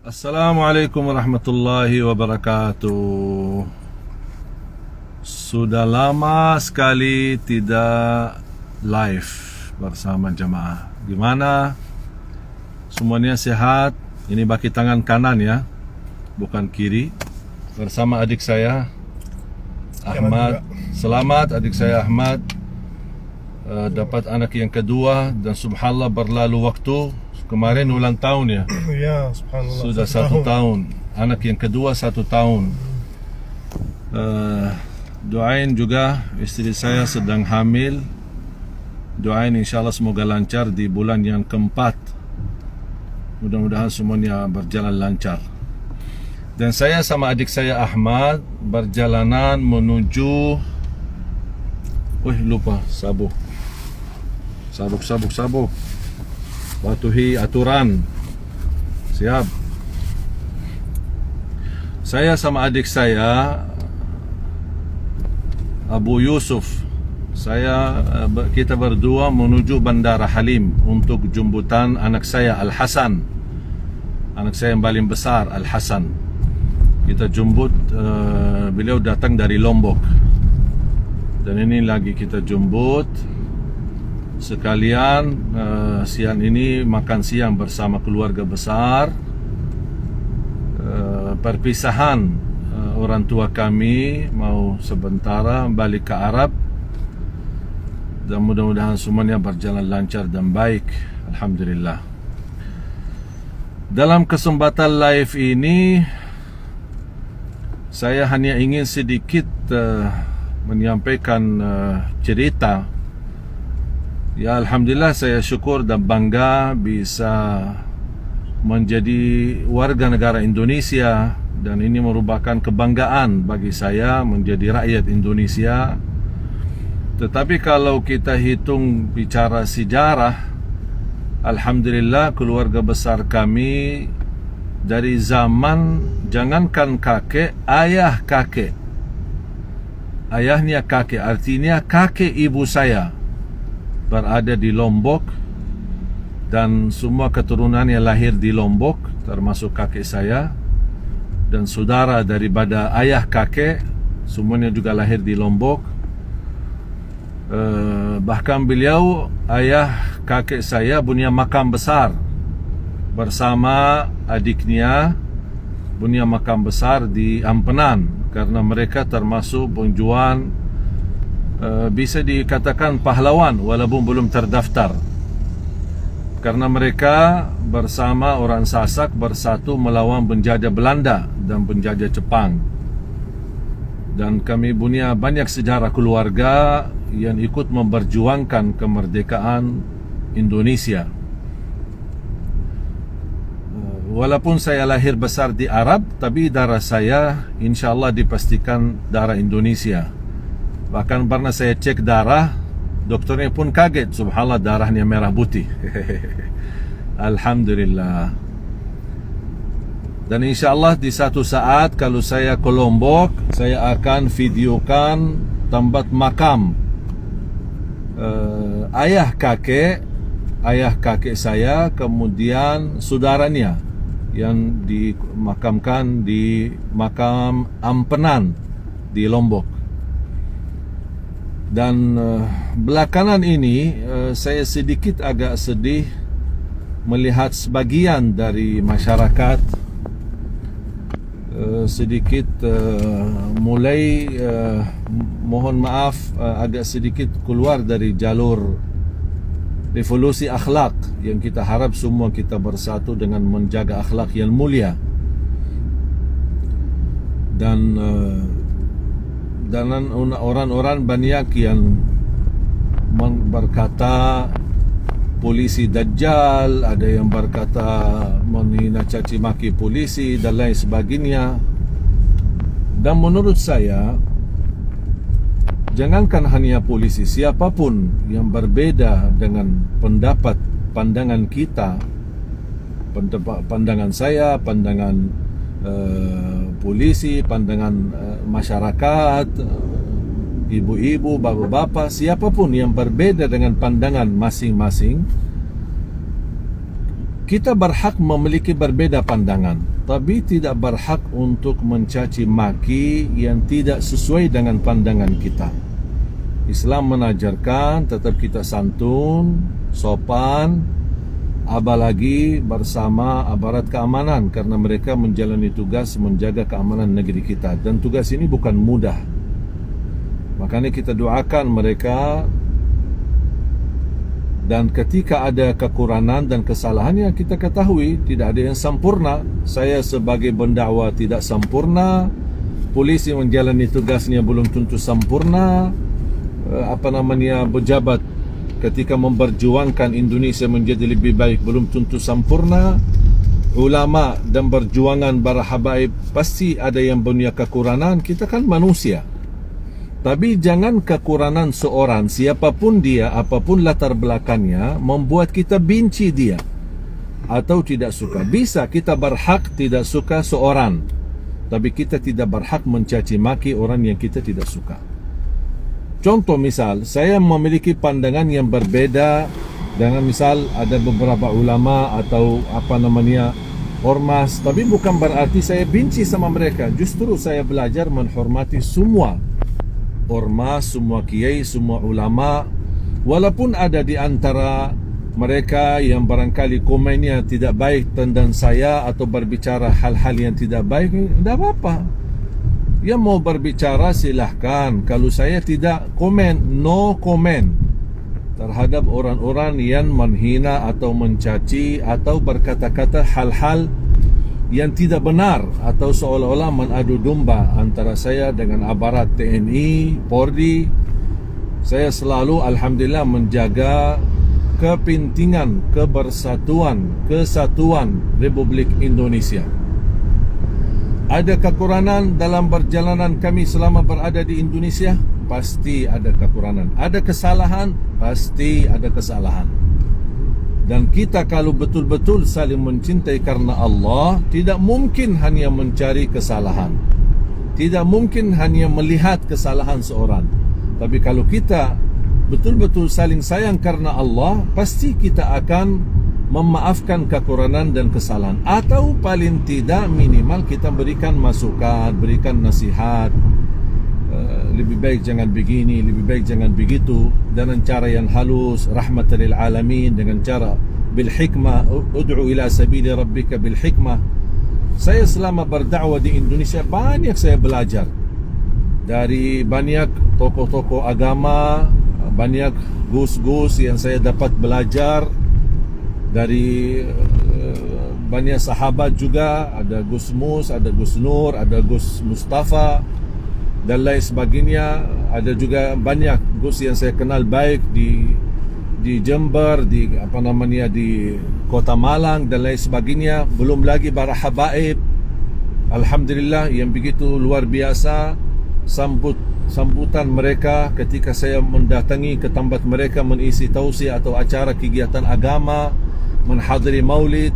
Assalamualaikum warahmatullahi wabarakatuh. Sudah lama sekali tidak live bersama jamaah. Gimana? Semuanya sehat? Ini baki tangan kanan ya, bukan kiri. Bersama adik saya Ahmad. Selamat adik saya Ahmad dapat anak yang kedua, dan subhanallah berlalu waktu. Kemarin ulang tahun ya. Ya, subhanallah. Sudah 1 tahun. Anak yang kedua 1 tahun. Doain juga istri saya sedang hamil. Doain insyaAllah semoga lancar di bulan yang keempat. Mudah-mudahan semuanya berjalan lancar. Dan saya sama adik saya Ahmad berjalanan menuju lupa sabuk. Patuhi aturan. Siap. Saya sama adik saya Abu Yusuf, kita berdua menuju Bandara Halim untuk jemputan anak saya Al-Hasan. Anak saya yang paling besar, Al-Hasan. Kita jemput, beliau datang dari Lombok. Dan ini lagi kita jemput. Sekalian siang ini makan siang bersama keluarga besar. Perpisahan orang tua kami mau sebentar balik ke Arab, dan mudah-mudahan semuanya berjalan lancar dan baik, alhamdulillah. Dalam kesempatan live ini saya hanya ingin sedikit menyampaikan cerita. Ya, alhamdulillah saya syukur dan bangga bisa menjadi warga negara Indonesia, dan ini merupakan kebanggaan bagi saya menjadi rakyat Indonesia. Tetapi kalau kita hitung bicara sejarah, alhamdulillah keluarga besar kami dari zaman jangankan kakek, ayahnya kakek, artinya kakek ibu saya berada di Lombok, dan semua keturunannya lahir di Lombok, termasuk kakek saya, dan saudara daripada ayah kakek semuanya juga lahir di Lombok. Bahkan beliau, ayah kakek saya, punya makam besar bersama adiknya, punya makam besar di Ampenan, karena mereka termasuk penjual, bisa dikatakan pahlawan walaupun belum terdaftar, karena mereka bersama orang Sasak bersatu melawan penjajah Belanda dan penjajah Jepang. Dan kami punya banyak sejarah keluarga yang ikut memperjuangkan kemerdekaan Indonesia. Walaupun saya lahir besar di Arab, tapi darah saya insyaAllah dipastikan darah Indonesia. Bahkan pernah saya cek darah, dokternya pun kaget, subhanallah darahnya merah putih. Alhamdulillah. Dan insyaAllah di satu saat kalau saya ke Lombok, saya akan videokan tempat makam ayah kakek saya, kemudian saudaranya yang dimakamkan di makam Ampenan di Lombok. Dan belakangan ini saya sedikit agak sedih melihat sebagian dari masyarakat sedikit mulai mohon maaf agak sedikit keluar dari jalur revolusi akhlak yang kita harap semua kita bersatu dengan menjaga akhlak yang mulia. Dan orang-orang banyak yang berkata polisi dajjal, ada yang berkata menghina caci maki polisi dan lain sebagainya. Dan menurut saya, jangankan hanya polisi, siapapun yang berbeda dengan pandangan kita, pandangan saya, pandangan polisi, pandangan masyarakat, ibu-ibu, bapak-bapak, siapapun yang berbeda dengan pandangan masing-masing, kita berhak memiliki berbeda pandangan. tapi tidak berhak untuk mencaci maki yang tidak sesuai dengan pandangan kita. Islam menajarkan tetap kita santun, sopan, apalagi bersama aparat keamanan, karena mereka menjalani tugas menjaga keamanan negeri kita, dan tugas ini bukan mudah. Makanya kita doakan mereka, dan ketika ada kekurangan dan kesalahan yang kita ketahui, tidak ada yang sempurna. Saya sebagai pendakwa tidak sempurna, polisi menjalani tugasnya belum tentu sempurna, pejabat ketika memperjuangkan Indonesia menjadi lebih baik belum tentu sempurna. Ulama dan perjuangan para habaib pasti ada yang punya kekurangan. Kita kan manusia. Tapi jangan kekurangan seorang, siapapun dia, apapun latar belakangnya, membuat kita benci dia atau tidak suka. Bisa kita berhak tidak suka seorang, tapi kita tidak berhak mencaci maki orang yang kita tidak suka. Contoh misal, saya memiliki pandangan yang berbeda dengan misal ada beberapa ulama atau ormas, tapi bukan berarti saya benci sama mereka. Justru saya belajar menghormati semua ormas, semua kiai, semua ulama, walaupun ada di antara mereka yang barangkali komennya tidak baik tentang saya atau berbicara hal-hal yang tidak baik, tidak apa-apa. Yang mau berbicara silahkan. Kalau saya tidak komen, no comment terhadap orang-orang yang menghina atau mencaci atau berkata-kata hal-hal yang tidak benar atau seolah-olah mengadu domba antara saya dengan aparat TNI, Polri. Saya selalu alhamdulillah menjaga kepentingan, kebersatuan, kesatuan Republik Indonesia. Ada kekurangan dalam perjalanan kami selama berada di Indonesia? Pasti ada kekurangan. Ada kesalahan? Pasti ada kesalahan. Dan kita kalau betul-betul saling mencintai karena Allah, tidak mungkin hanya mencari kesalahan, tidak mungkin hanya melihat kesalahan seorang. Tapi kalau kita betul-betul saling sayang karena Allah, pasti kita akan memaafkan kekurangan dan kesalahan, atau paling tidak minimal kita berikan masukan, berikan nasihat. Lebih baik jangan begini, lebih baik jangan begitu, dengan cara yang halus, rahmatan lil alamin, dengan cara bil hikmah, ud'u ila sabili rabbika bil hikmah. Saya selama berdakwah di Indonesia banyak saya belajar dari banyak tokoh-tokoh agama, banyak gus-gus yang saya dapat belajar dari banyak sahabat juga. Ada Gus Mus, ada Gus Nur, ada Gus Mustafa dan lain sebagainya. Ada juga banyak Gus yang saya kenal baik di Jember, di di Kota Malang dan lain sebagainya. Belum lagi para habaib, alhamdulillah, yang begitu luar biasa sambutan mereka ketika saya mendatangi ke tempat mereka mengisi tausiah atau acara kegiatan agama, menghadiri maulid.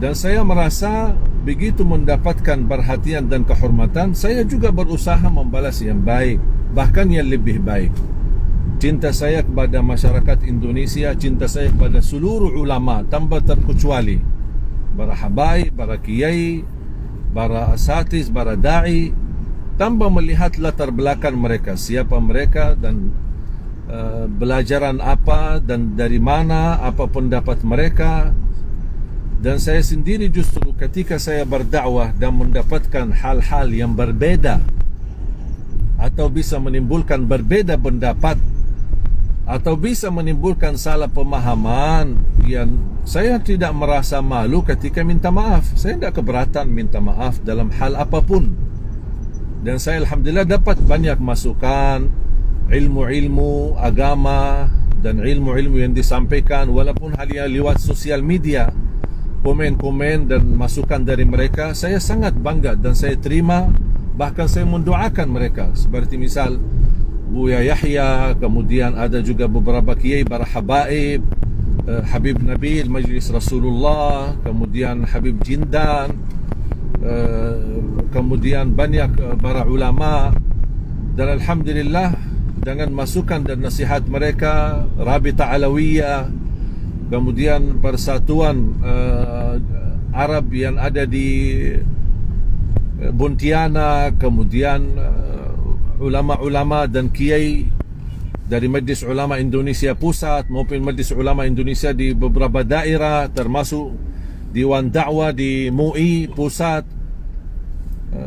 Dan saya merasa begitu mendapatkan perhatian dan kehormatan, saya juga berusaha membalas yang baik, bahkan yang lebih baik. Cinta saya kepada masyarakat Indonesia, cinta saya kepada seluruh ulama tanpa terkecuali, para habaib, para kiai, para asatiz, para da'i, tanpa melihat latar belakang mereka, siapa mereka dan belajaran apa dan dari mana, apa pendapat mereka. Dan saya sendiri justru ketika saya berdakwah dan mendapatkan hal-hal yang berbeda atau bisa menimbulkan berbeda pendapat atau bisa menimbulkan salah pemahaman, yang saya tidak merasa malu ketika minta maaf. Saya tidak keberatan minta maaf dalam hal apapun. Dan saya alhamdulillah dapat banyak masukan, ilmu-ilmu agama dan ilmu-ilmu yang disampaikan, walaupun hanya lewat sosial media. Komen-komen dan masukan dari mereka saya sangat bangga dan saya terima, bahkan saya mendoakan mereka. Seperti misal Buya Yahya, kemudian ada juga beberapa kiai para habaib, Habib Nabil Majlis Rasulullah, kemudian Habib Jindan, kemudian banyak para ulama. Dan alhamdulillah dengan masukan dan nasihat mereka, Rabita Alawiyah, kemudian Persatuan Arab yang ada di Pontianak, kemudian ulama-ulama dan kiai dari Majlis Ulama Indonesia Pusat maupun Majlis Ulama Indonesia di beberapa daerah, termasuk Dewan Dakwah di MUI Pusat,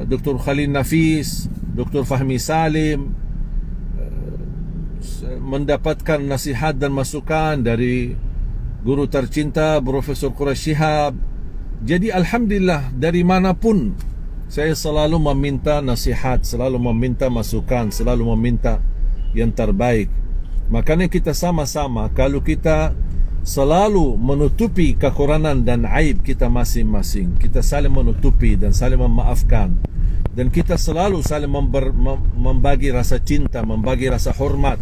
Dr. Khalil Nafis, Dr. Fahmi Salim, mendapatkan nasihat dan masukan dari guru tercinta Profesor Quraish Shihab. Jadi alhamdulillah, dari manapun saya selalu meminta nasihat, selalu meminta masukan, selalu meminta yang terbaik. Makanya kita sama-sama, kalau kita selalu menutupi kekurangan dan aib kita masing-masing, kita saling menutupi dan saling memaafkan, dan kita selalu saling membagi rasa cinta, membagi rasa hormat,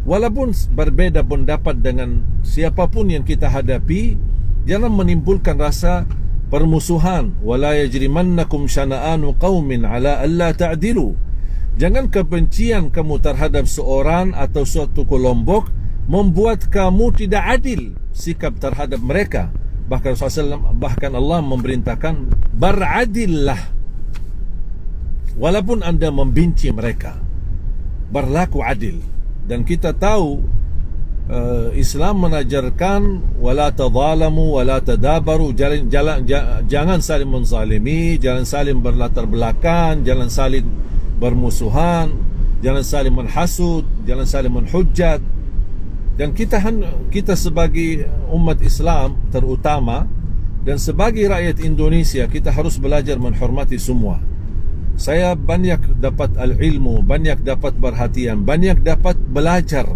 walaupun berbeda pendapat dengan siapapun yang kita hadapi. Jangan menimbulkan rasa permusuhan. Wala yajrimannakum syana'anu qaumin ala alla ta'dilu. Jangan kebencian kamu terhadap seorang atau suatu kelompok membuat kamu tidak adil sikap terhadap mereka. Bahkan Allah memerintahkan, beradillah walaupun anda membenci mereka, berlaku adil. Dan kita tahu Islam menajarkan wala tadzalamu wala tadabaru, jangan saling menzalimi, jangan saling berlatar belakang, jangan saling bermusuhan, jangan saling menhasud, jangan saling menhujat. Dan kita sebagai umat Islam terutama dan sebagai rakyat Indonesia, kita harus belajar menghormati semua. Saya banyak dapat al-ilmu, banyak dapat perhatian, banyak dapat belajar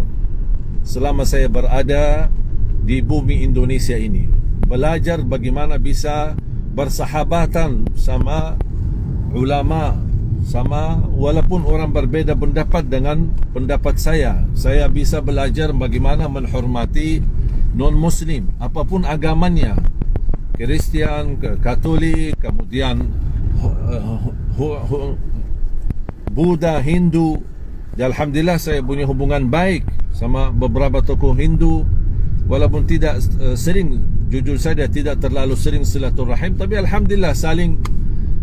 selama saya berada di bumi Indonesia ini. Belajar bagaimana bisa bersahabatan sama ulama, sama walaupun orang berbeda pendapat dengan pendapat saya. Saya bisa belajar bagaimana menghormati non-muslim apapun agamanya, Kristian, Katolik, kemudian Buddha, Hindu. Alhamdulillah saya punya hubungan baik sama beberapa tokoh Hindu, walaupun tidak sering, jujur saja tidak terlalu sering silaturahim, tapi alhamdulillah saling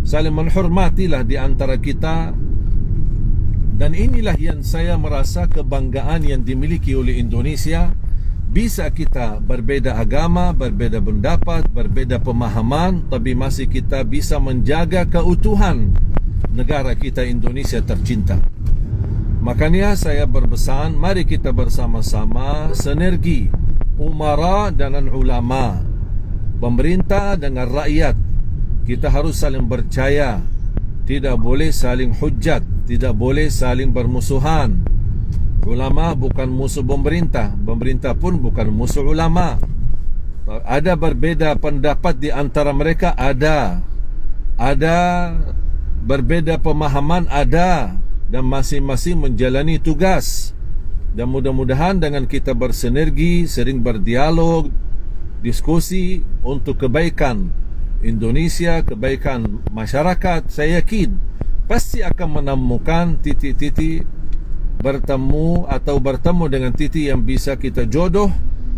menghormatilah di antara kita. Dan inilah yang saya merasa kebanggaan yang dimiliki oleh Indonesia. Bisa kita berbeda agama, berbeda pendapat, berbeda pemahaman, tapi masih kita bisa menjaga keutuhan negara kita Indonesia tercinta. Makanya saya berpesan, mari kita bersama-sama sinergi umara dengan ulama, pemerintah dengan rakyat. Kita harus saling percaya, tidak boleh saling hujat, tidak boleh saling bermusuhan. Ulama bukan musuh pemerintah, pemerintah pun bukan musuh ulama. Ada berbeda pendapat di antara mereka, ada berbeda pemahaman, ada, dan masing-masing menjalani tugas. Dan mudah-mudahan dengan kita bersinergi, sering berdialog, diskusi untuk kebaikan Indonesia, kebaikan masyarakat, saya yakin pasti akan menemukan titik-titik bertemu dengan titik yang bisa kita jodoh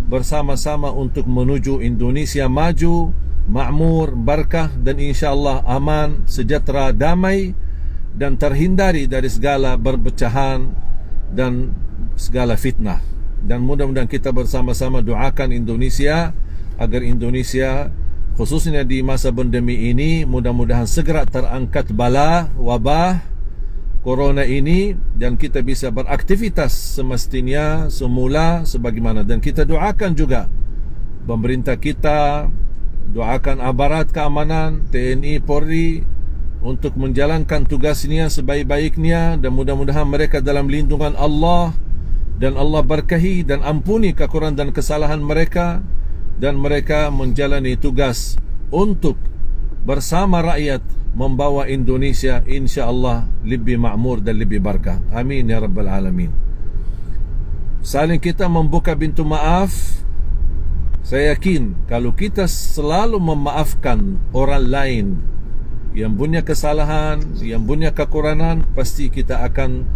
bersama-sama untuk menuju Indonesia maju, makmur, berkah, dan insyaAllah aman, sejahtera, damai, dan terhindari dari segala perpecahan dan segala fitnah. Dan mudah-mudahan kita bersama-sama doakan Indonesia agar Indonesia khususnya di masa pandemi ini mudah-mudahan segera terangkat bala wabah corona ini dan kita bisa beraktivitas semestinya semula sebagaimana. Dan kita doakan juga pemerintah kita, doakan aparat keamanan, TNI, Polri untuk menjalankan tugasnya sebaik-baiknya, dan mudah-mudahan mereka dalam lindungan Allah dan Allah berkahi dan ampuni kekurangan dan kesalahan mereka, dan mereka menjalani tugas untuk bersama rakyat membawa Indonesia insya-Allah lebih makmur dan lebih berkah. Amin ya rabbal alamin. Saling kita membuka pintu maaf. Saya yakin kalau kita selalu memaafkan orang lain yang punya kesalahan, yang punya kekurangan, pasti kita akan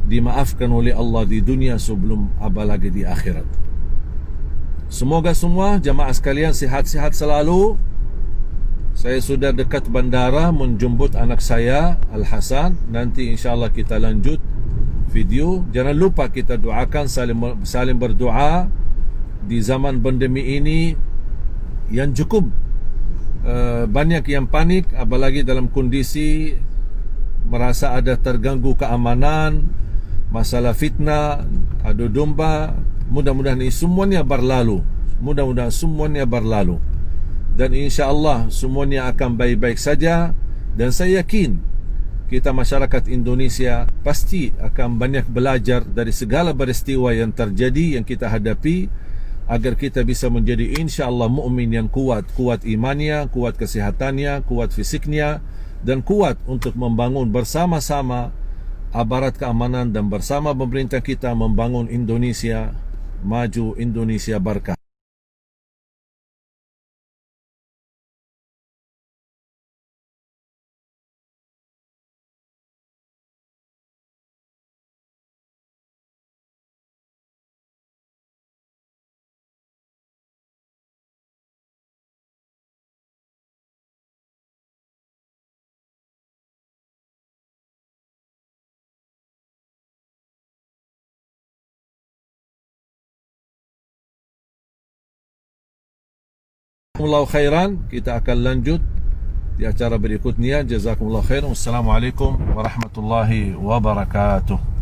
dimaafkan oleh Allah di dunia sebelum apalagi di akhirat. Semoga semua jamaah sekalian sihat-sihat selalu. Saya sudah dekat bandara menjemput anak saya Al-Hasan. Nanti insyaAllah kita lanjut video. Jangan lupa kita doakan, saling berdoa di zaman pandemi ini yang cukup banyak yang panik, apalagi dalam kondisi merasa ada terganggu keamanan, masalah fitnah, adu domba. Mudah-mudahan ini semuanya berlalu. Mudah-mudahan semuanya berlalu. Dan insya-Allah semuanya akan baik-baik saja. Dan saya yakin kita masyarakat Indonesia pasti akan banyak belajar dari segala peristiwa yang terjadi, yang kita hadapi, agar kita bisa menjadi insya-Allah mukmin yang kuat, kuat imannya, kuat kesehatannya, kuat fisiknya, dan kuat untuk membangun bersama-sama aparat keamanan dan bersama pemerintah kita membangun Indonesia maju, Indonesia berkah. Jazakumullah khairan. Kita akan lanjut di acara berikutnya. Jazakumullah khairan. Wassalamualaikum warahmatullahi wabarakatuh.